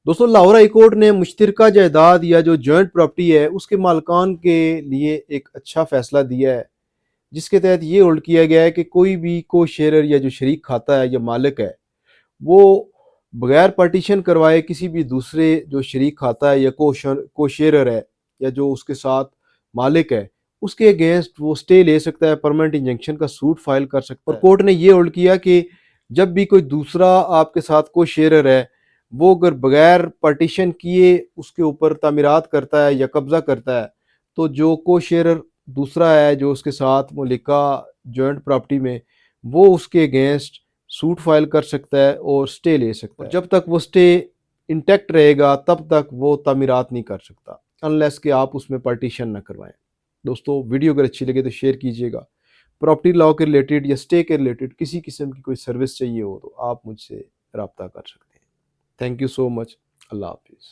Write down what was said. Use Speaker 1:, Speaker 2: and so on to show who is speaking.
Speaker 1: دوستوں Lahore high court نے مشترکہ جائیداد یا جو جوائنٹ پراپرٹی ہے اس کے مالکان کے لیے ایک اچھا فیصلہ دیا ہے، جس کے تحت یہ ہولڈ کیا گیا ہے کہ کوئی بھی کو شیئرر یا جو شریک کھاتا ہے یا مالک ہے وہ بغیر پارٹیشن کروائے کسی بھی دوسرے جو شریک کھاتا ہے یا کو شیئرر ہے یا جو اس کے ساتھ مالک ہے اس کے اگینسٹ وہ سٹے لے سکتا ہے، پرماننٹ انجنکشن کا سوٹ فائل کر سکتا ہے۔ اور کورٹ نے یہ ہولڈ کیا کہ جب بھی کوئی دوسرا آپ کے ساتھ کو شیئرر ہے وہ اگر بغیر پارٹیشن کیے اس کے اوپر تعمیرات کرتا ہے یا قبضہ کرتا ہے تو جو کو شیئرر دوسرا ہے جو اس کے ساتھ ملکہ جوائنٹ پراپرٹی میں وہ اس کے اگینسٹ سوٹ فائل کر سکتا ہے اور سٹے لے سکتا ہے۔ جب تک وہ سٹے انٹیکٹ رہے گا تب تک وہ تعمیرات نہیں کر سکتا انلیس کہ آپ اس میں پارٹیشن نہ کروائیں۔ دوستو ویڈیو اگر اچھی لگے تو شیئر کیجیے گا۔ پراپرٹی لاء کے ریلیٹڈ یا سٹے کے ریلیٹڈ کسی قسم کی کوئی سروس چاہیے ہو تو آپ مجھ سے رابطہ کر سکتے ہیں۔ تھینک یو سو مچ۔ اللہ حافظ۔